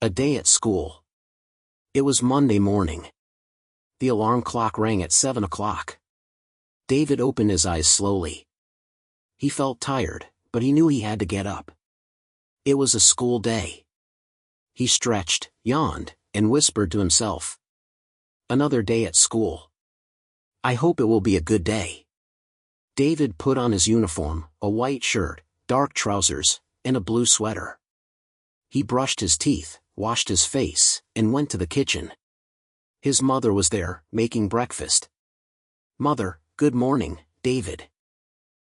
A day at school. It was Monday morning. The alarm clock rang at 7 o'clock. David opened his eyes slowly. He felt tired, but he knew he had to get up. It was a school day. He stretched, yawned, and whispered to himself. Another day at school. I hope it will be a good day. David put on his uniform, a white shirt, dark trousers, and a blue sweater. He brushed his teeth, washed his face, and went to the kitchen. His mother was there, making breakfast. Mother, good morning, David.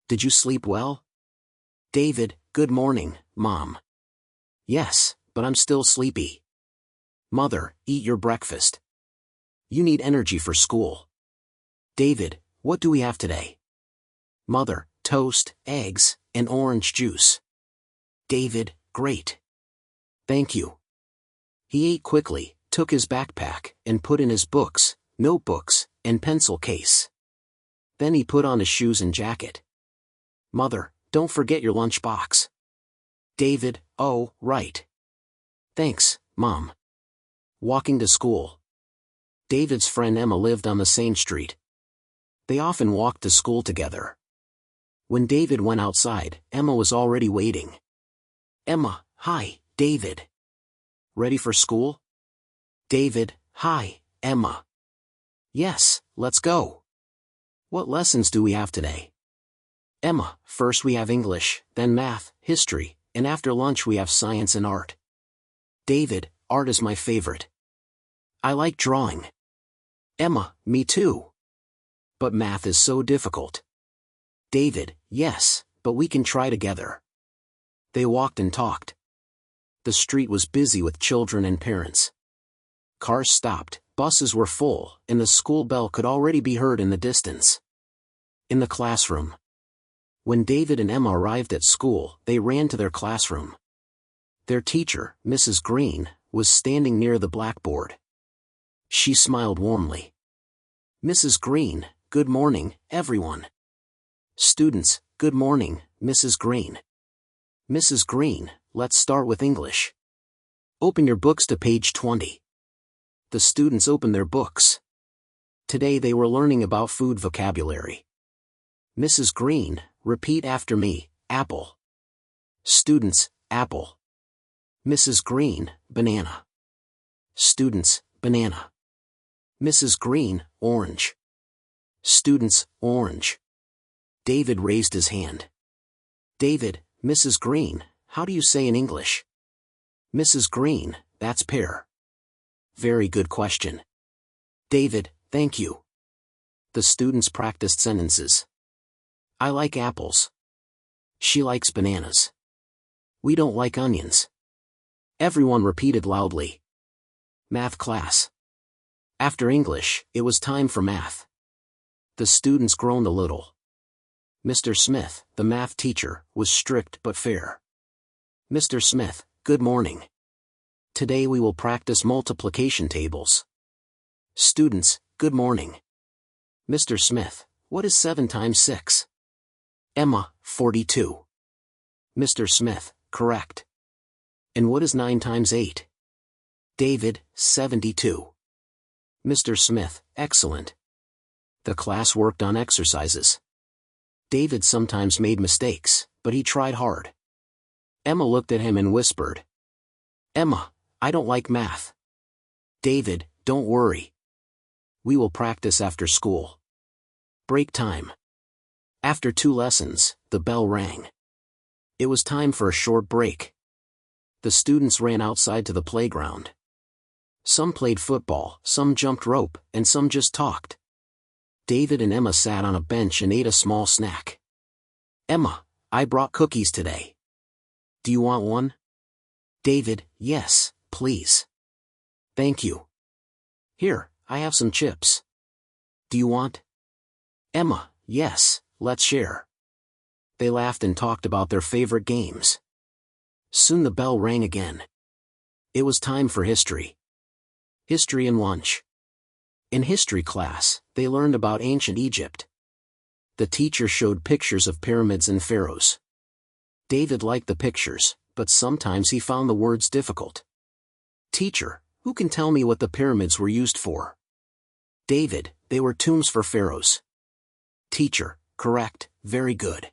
Did you sleep well? David, good morning, Mom. Yes, but I'm still sleepy. Mother, eat your breakfast. You need energy for school. David, what do we have today? Mother, toast, eggs, and orange juice. David, great. Thank you. He ate quickly, took his backpack, and put in his books, notebooks, and pencil case. Then he put on his shoes and jacket. Mother, don't forget your lunchbox. David, oh, right. Thanks, Mom. Walking to school. David's friend Emma lived on the same street. They often walked to school together. When David went outside, Emma was already waiting. Emma, hi, David. Ready for school? David, hi, Emma. Yes, let's go. What lessons do we have today? Emma, first we have English, then math, history, and after lunch we have science and art. David, art is my favorite. I like drawing. Emma, me too. But math is so difficult. David, yes, but we can try together. They walked and talked. The street was busy with children and parents. Cars stopped, buses were full, and the school bell could already be heard in the distance. In the classroom. When David and Emma arrived at school, they ran to their classroom. Their teacher, Mrs. Green, was standing near the blackboard. She smiled warmly. Mrs. Green, good morning, everyone. Students, good morning, Mrs. Green. Mrs. Green, let's start with English. Open your books to page 20. The students opened their books. Today they were learning about food vocabulary. Mrs. Green, repeat after me, apple. Students, apple. Mrs. Green, banana. Students, banana. Mrs. Green, orange. Students, orange. David raised his hand. David, Mrs. Green, how do you say in English? Mrs. Green, that's pear. Very good question. David, thank you. The students practiced sentences. I like apples. She likes bananas. We don't like onions. Everyone repeated loudly. Math class. After English, it was time for math. The students groaned a little. Mr. Smith, the math teacher, was strict but fair. Mr. Smith, good morning. Today we will practice multiplication tables. Students, good morning. Mr. Smith, what is 7 times 6? Emma, 42. Mr. Smith, correct. And what is 9 times 8? David, 72. Mr. Smith, excellent. The class worked on exercises. David sometimes made mistakes, but he tried hard. Emma looked at him and whispered. Emma, I don't like math. David, don't worry. We will practice after school. Break time. After 2 lessons, the bell rang. It was time for a short break. The students ran outside to the playground. Some played football, some jumped rope, and some just talked. David and Emma sat on a bench and ate a small snack. Emma, I brought cookies today. Do you want one? David, yes, please. Thank you. Here, I have some chips. Do you want? Emma, yes, let's share. They laughed and talked about their favorite games. Soon the bell rang again. It was time for history. History and lunch. In history class, they learned about ancient Egypt. The teacher showed pictures of pyramids and pharaohs. David liked the pictures, but sometimes he found the words difficult. Teacher, who can tell me what the pyramids were used for? David, they were tombs for pharaohs. Teacher, correct, very good.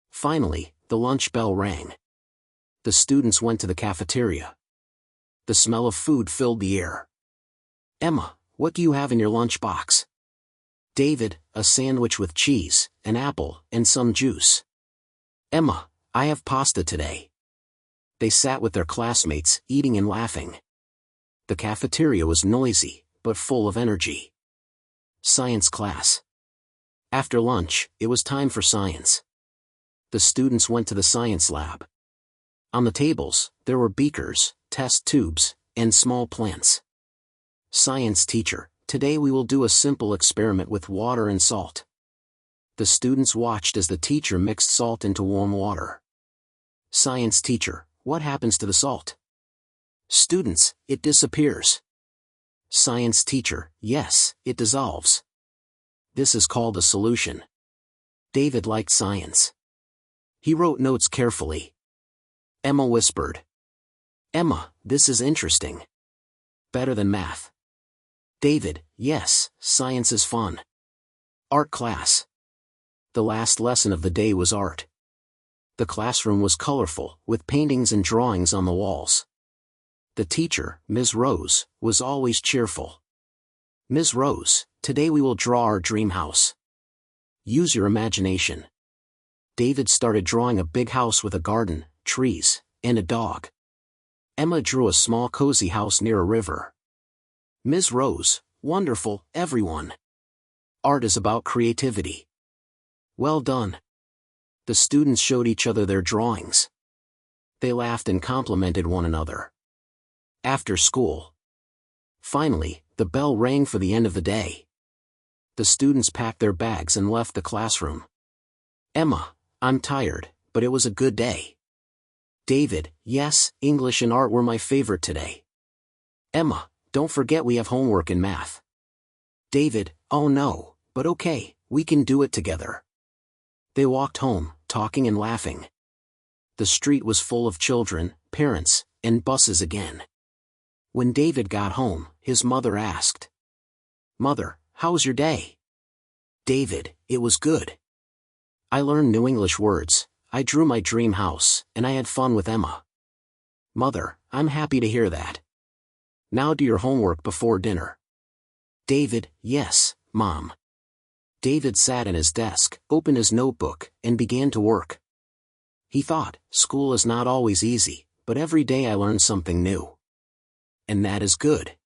Finally, the lunch bell rang. The students went to the cafeteria. The smell of food filled the air. Emma, what do you have in your lunchbox? David, a sandwich with cheese, an apple, and some juice. Emma, I have pasta today. They sat with their classmates, eating and laughing. The cafeteria was noisy, but full of energy. Science class. After lunch, it was time for science. The students went to the science lab. On the tables, there were beakers, test tubes, and small plants. Science teacher, today we will do a simple experiment with water and salt. The students watched as the teacher mixed salt into warm water. Science teacher, what happens to the salt? Students, it disappears. Science teacher, yes, it dissolves. This is called a solution. David liked science. He wrote notes carefully. Emma whispered. Emma, this is interesting. Better than math. David, yes, science is fun. Art class. The last lesson of the day was art. The classroom was colorful, with paintings and drawings on the walls. The teacher, Ms. Rose, was always cheerful. Ms. Rose, today we will draw our dream house. Use your imagination. David started drawing a big house with a garden, trees, and a dog. Emma drew a small cozy house near a river. Ms. Rose, wonderful, everyone. Art is about creativity. Well done. The students showed each other their drawings. They laughed and complimented one another. After school. Finally, the bell rang for the end of the day. The students packed their bags and left the classroom. Emma, I'm tired, but it was a good day. David, yes, English and art were my favorite today. Emma, don't forget we have homework in math. David, oh no, but okay, we can do it together. They walked home, talking and laughing. The street was full of children, parents, and buses again. When David got home, his mother asked, Mother, how was your day? David, it was good. I learned new English words, I drew my dream house, and I had fun with Emma. Mother, I'm happy to hear that. Now do your homework before dinner. David, yes, Mom. David sat at his desk, opened his notebook, and began to work. He thought, school is not always easy, but every day I learn something new. And that is good.